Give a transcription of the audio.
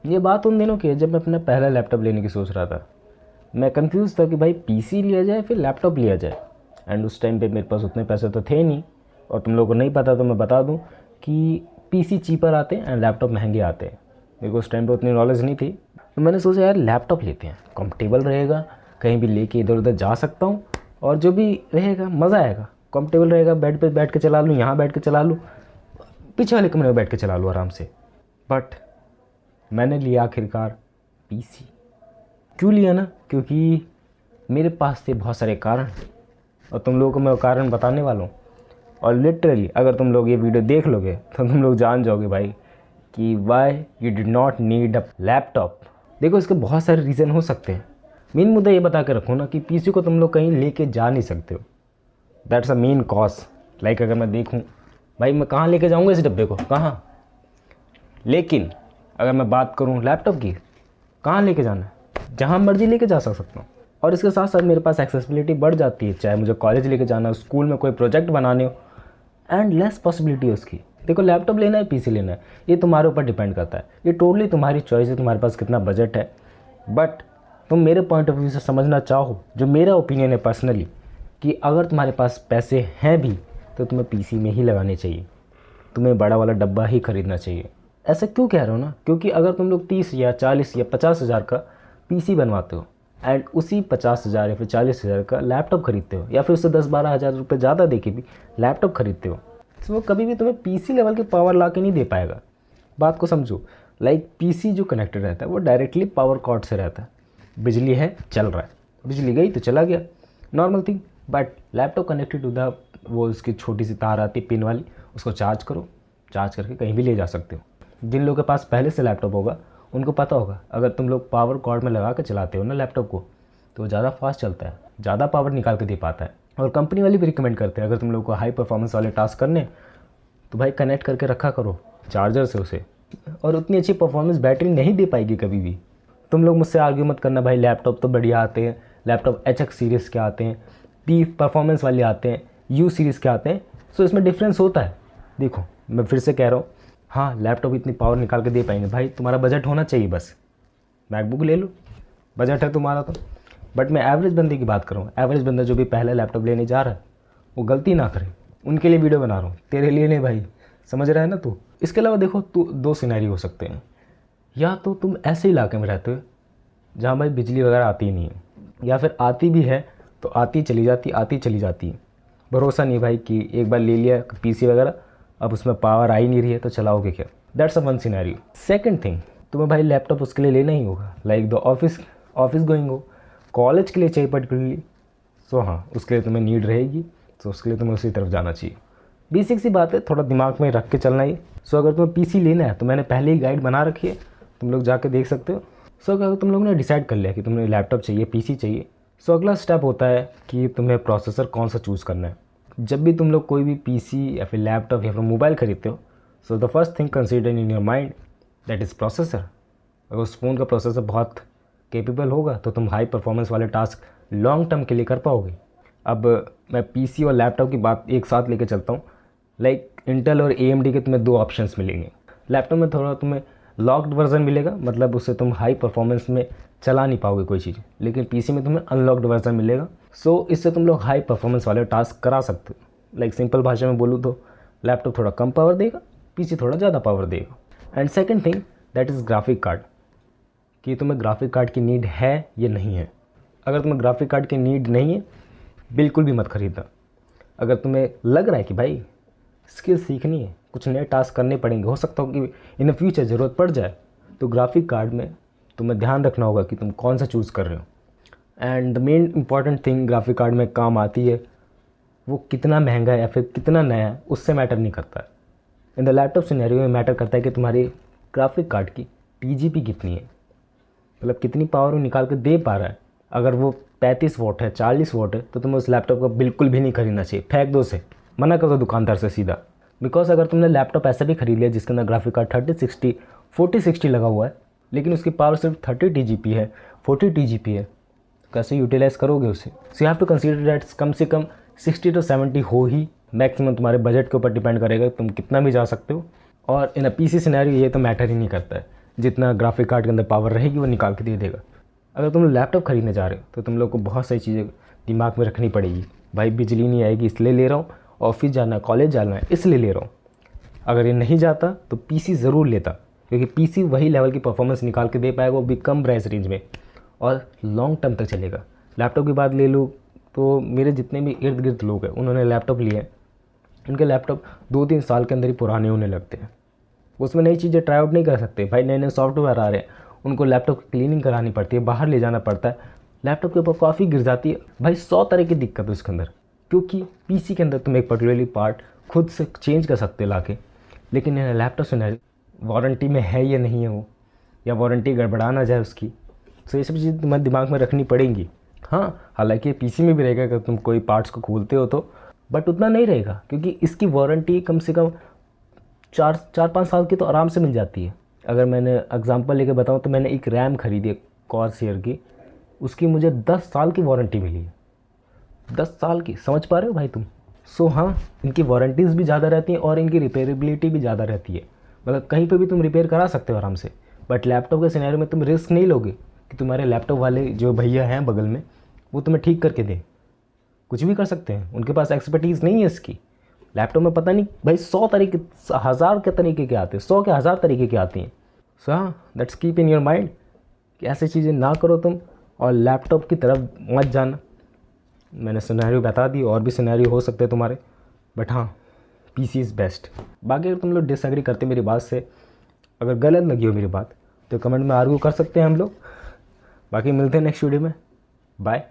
ये बात उन दिनों की है जब मैं अपना पहला लैपटॉप लेने की सोच रहा था। मैं कंफ्यूज था कि भाई पीसी लिया जाए फिर लैपटॉप लिया जाए। एंड उस टाइम पे मेरे पास उतने पैसे तो थे नहीं, और तुम लोगों को नहीं पता तो मैं बता दूं कि पीसी चीपर आते हैं एंड लैपटॉप महंगे आते हैं। मेरे को उस टाइम पे उतनी नॉलेज नहीं थी, तो मैंने सोचा यार लैपटॉप लेते हैं, कंफर्टेबल रहेगा, कहीं भी लेके इधर उधर जा सकता हूँ, और जो भी रहेगा मज़ा आएगा, कंफर्टेबल रहेगा, बेड पे बैठ के चला लूँ, यहाँ बैठ के चला लूँ, पीछे वाले कमरे में बैठ के चला लूँ आराम से। बट मैंने लिया आखिरकार पीसी। क्यों लिया ना, क्योंकि मेरे पास थे बहुत सारे कारण, और तुम लोगों को मैं वो कारण बताने वाला हूँ। और लिटरली अगर तुम लोग ये वीडियो देख लोगे तो तुम लोग जान जाओगे भाई कि why you did not need a laptop. देखो इसके बहुत सारे रीज़न हो सकते हैं। मेन मुद्दा ये बता के रखो ना कि पीसी को तुम लोग कहीं लेके जा नहीं सकते हो। That's a main cause. Like अगर मैं देखूँ भाई मैं कहाँ लेके जाऊँगा इस डब्बे को, कहाँ। लेकिन अगर मैं बात करूँ लैपटॉप की, कहाँ लेके जाना है, जहाँ मर्जी लेके जा सकता हूँ। और इसके साथ साथ मेरे पास एक्सेसिबिलिटी बढ़ जाती है, चाहे मुझे कॉलेज लेके जाना हो, स्कूल में कोई प्रोजेक्ट बनाने हो, एंड लेस पॉसिबिलिटी है उसकी। देखो लैपटॉप लेना है पीसी लेना है ये तुम्हारे ऊपर डिपेंड करता है, ये टोटली तुम्हारी चॉइस है, तुम्हारे पास कितना बजट है। बट तुम मेरे पॉइंट ऑफ व्यू से समझना चाहो, जो मेरा ओपिनियन है पर्सनली, कि अगर तुम्हारे पास पैसे हैं भी तो तुम्हें पीसी में ही लगाने चाहिए, तुम्हें बड़ा वाला डब्बा ही खरीदना चाहिए। ऐसा क्यों कह रहे हो ना, क्योंकि अगर तुम लोग 30 या 40 या 50 हज़ार का पीसी बनवाते हो एंड उसी 50 हज़ार या फिर 40 हज़ार का लैपटॉप खरीदते हो, या फिर उससे 10-12 हज़ार रुपये ज़्यादा दे के भी लैपटॉप खरीदते हो, तो वो कभी भी तुम्हें पीसी लेवल की पावर ला के नहीं दे पाएगा। बात को समझो। लाइक पीसी जो कनेक्टेड रहता है वो डायरेक्टली पावर कॉर्ड से रहता है, बिजली है चल रहा है, बिजली गई तो चला गया, normal thing. But laptop connected to the वो उसकी छोटी सी तार आती है पिन वाली, उसको चार्ज करो, चार्ज करके कहीं भी ले जा सकते हो। जिन लोगों के पास पहले से लैपटॉप होगा उनको पता होगा, अगर तुम लोग पावर कॉर्ड में लगा के चलाते हो ना लैपटॉप को, तो वो ज़्यादा फास्ट चलता है, ज़्यादा पावर निकाल के दे पाता है। और कंपनी वाले भी रिकमेंड करते हैं अगर तुम लोग को हाई परफॉर्मेंस वाले टास्क करने, तो भाई कनेक्ट करके रखा करो चार्जर से उसे। और उतनी अच्छी परफॉर्मेंस बैटरी नहीं दे पाएगी कभी भी। तुम लोग मुझसे आर्ग्यू मत करना भाई लैपटॉप तो बढ़िया आते हैं, लैपटॉप HX सीरीज़ के आते हैं, P परफॉर्मेंस वाले आते हैं, U सीरीज़ के आते हैं। सो इसमें डिफरेंस होता है। देखो मैं फिर से कह रहा हूँ, हाँ लैपटॉप इतनी पावर निकाल के दे पाएंगे, भाई तुम्हारा बजट होना चाहिए बस। मैकबुक ले लो, बजट है तुम्हारा तो। बट मैं एवरेज बंदे की बात कर रहा हूँ, एवरेज बंदा जो भी पहला लैपटॉप लेने जा रहा है वो गलती ना करे, उनके लिए वीडियो बना रहा हूँ, तेरे लिए नहीं भाई, समझ रहा है ना तू। इसके अलावा देखो दो सिनेरियो हो सकते हैं, या तो तुम ऐसे इलाके में रहते हो जहाँ भाई बिजली वगैरह आती नहीं है, या फिर आती भी है तो आती चली जाती, आती चली जाती है। भरोसा नहीं भाई कि एक बार ले लिया पीसी वगैरह, अब उसमें पावर आ ही नहीं रही है तो चलाओगे क्या। That's a one scenario. Second thing, तुम्हें भाई लैपटॉप उसके लिए लेना ही होगा, लाइक द ऑफिस गोइंग हो, कॉलेज के लिए चाहिए पर्टिकुलरली, सो हाँ उसके लिए तुम्हें नीड रहेगी, तो उसके लिए तुम्हें उसी तरफ जाना चाहिए। बेसिक सी बात है, थोड़ा दिमाग में रख के चलना ही। सो अगर तुम्हें पीसी लेना है तो मैंने पहले ही गाइड बना रखी है, तुम लोग जाके देख सकते हो। सो अगर तुम लोगों ने डिसाइड कर लिया कि तुम्हें लैपटॉप चाहिए, पीसी चाहिए, सो अगला स्टेप होता है कि तुम्हें प्रोसेसर कौन सा चूज़ करना है। जब भी तुम लोग कोई भी पीसी या फिर लैपटॉप या फिर मोबाइल खरीदते हो, so the first thing consider in your mind that is processor. अगर उस फ़ोन का प्रोसेसर बहुत कैपेबल होगा तो तुम हाई परफॉर्मेंस वाले टास्क लॉन्ग टर्म के लिए कर पाओगे। अब मैं पीसी और लैपटॉप की बात एक साथ लेके चलता हूँ। लाइक इंटेल और AMD के तुम्हें 2 ऑप्शंस मिलेंगे। लैपटॉप में थोड़ा तुम्हें लॉक्ड वर्जन मिलेगा, मतलब उससे तुम हाई परफॉर्मेंस में चला नहीं पाओगे कोई चीज़, लेकिन पीसी में तुम्हें अनलॉक्ड वर्जन मिलेगा। सो इससे तुम लोग हाई परफॉर्मेंस वाले टास्क करा सकते हो। लाइक सिंपल भाषा में बोलूँ तो लैपटॉप थोड़ा कम पावर देगा, पीसी थोड़ा ज़्यादा पावर देगा। And second thing that is graphic card, कि तुम्हें ग्राफिक कार्ड की नीड है या नहीं है। अगर तुम्हें ग्राफिक कार्ड की नीड नहीं है बिल्कुल भी मत खरीदना। अगर तुम्हें लग रहा है कि भाई स्किल सीखनी है, कुछ नए टास्क करने पड़ेंगे, हो सकता हो कि इन फ्यूचर ज़रूरत पड़ जाए, तो ग्राफिक कार्ड में तुम्हें ध्यान रखना होगा कि तुम कौन सा चूज़ कर रहे हो। And the main important thing graphic card में काम आती है, वो कितना महंगा है या फिर कितना नया है उससे मैटर नहीं करता है। इन द लैपटॉप सिनेरियो में मैटर करता है कि तुम्हारी ग्राफिक कार्ड की TGP कितनी है, मतलब कितनी पावर वो निकाल के दे पा रहा है। अगर वो 35 वॉट है, 40 वॉट है, तो तुम्हें उस लैपटॉप को बिल्कुल भी नहीं खरीदना चाहिए, फेंक दो उसे, मना कर दो दुकानदार से सीधा। बिकॉज अगर तुमने लैपटॉप ऐसा भी खरीद लिया जिसके अंदर ग्राफिक कार्ड 3060 4060 लगा हुआ है, लेकिन उसकी पावर सिर्फ 30 TGP है, 40 TGP है, कैसे यूटिलाइज़ करोगे उसे। So you have to consider that कम से कम 60 to 70 हो ही, मैक्सिमम तुम्हारे बजट के ऊपर डिपेंड करेगा तुम कितना भी जा सकते हो। और इन अ पीसी सिनेरियो ये तो मैटर ही नहीं करता है, जितना ग्राफिक कार्ड के अंदर पावर रहेगी वो निकाल के दे देगा। अगर तुम लैपटॉप खरीदने जा रहे हो तो तुम लोग को बहुत सारी चीज़ें दिमाग में रखनी पड़ेगी। भाई बिजली नहीं आएगी इसलिए ले रहा हूँ, ऑफिस जाना है, कॉलेज जाना है इसलिए ले रहा हूँ। अगर ये नहीं जाता तो पीसी ज़रूर लेता, क्योंकि पीसी वही लेवल की परफॉर्मेंस निकाल के दे पाएगा, वो भी कम प्राइस रेंज में और लॉन्ग टर्म तक चलेगा। लैपटॉप की बात ले लूँ तो मेरे जितने भी इर्द गिर्द लोग हैं उन्होंने लैपटॉप लिए हैं, उनके लैपटॉप 2-3 साल के अंदर ही पुराने होने लगते हैं। उसमें नई चीज़ें ट्राई आउट नहीं कर सकते। भाई नए नए सॉफ्टवेयर आ रहे हैं, उनको लैपटॉप की क्लीनिंग करानी पड़ती है, बाहर ले जाना पड़ता है, लैपटॉप के ऊपर काफ़ी गिर जाती है। भाई 100 तरह की दिक्कत है उसके अंदर, क्योंकि पीसी के अंदर तुम एक पर्टिकुलरली पार्ट खुद से चेंज कर सकते हो लाके। लेकिन लैपटॉप से वारंटी में है या नहीं है वो, या वारंटी गड़बड़ा ना जाए उसकी, तो ये सब चीज़ तुम्हारे दिमाग में रखनी पड़ेंगी। हाँ, हालांकि पीसी में भी रहेगा अगर तुम कोई पार्ट्स को खोलते हो तो, बट उतना नहीं रहेगा, क्योंकि इसकी वारंटी कम से कम 4-5 साल की तो आराम से मिल जाती है। अगर मैंने एग्जांपल लेके बताऊँ तो मैंने एक रैम खरीदी है कॉर्सएयर की, उसकी मुझे 10 साल की वारंटी मिली है। 10 साल की, समझ पा रहे हो भाई तुम। सो हाँ, इनकी वारंटीज़ भी ज़्यादा रहती हैं और इनकी रिपेयरेबिलिटी भी ज़्यादा रहती है, मतलब कहीं पे भी तुम रिपेयर करा सकते हो आराम से। बट लैपटॉप के सिनेरियो में तुम रिस्क नहीं लोगे कि तुम्हारे लैपटॉप वाले जो भैया हैं बगल में वो तुम्हें ठीक करके दें। कुछ भी कर सकते हैं, उनके पास एक्सपर्टीज़ नहीं है इसकी। लैपटॉप में पता नहीं भाई 100 तरीके, 1000 के तरीके के आते हैं, 100 के 1000 तरीके के आती हैं। सो हाँ, that's keep in your mind कि ऐसी चीज़ें ना करो तुम, और लैपटॉप की तरफ मत जाना। मैंने सिनेरियो बता दी, और भी सिनेरियो हो सकते हैं तुम्हारे, बट हाँ, पीसी इज़ बेस्ट। बाकी अगर तुम लोग डिसएग्री करते मेरी बात से, अगर गलत लगी हो मेरी बात, तो कमेंट में आर्ग्यू कर सकते हैं हम लोग। बाकी मिलते हैं नेक्स्ट वीडियो में, बाय।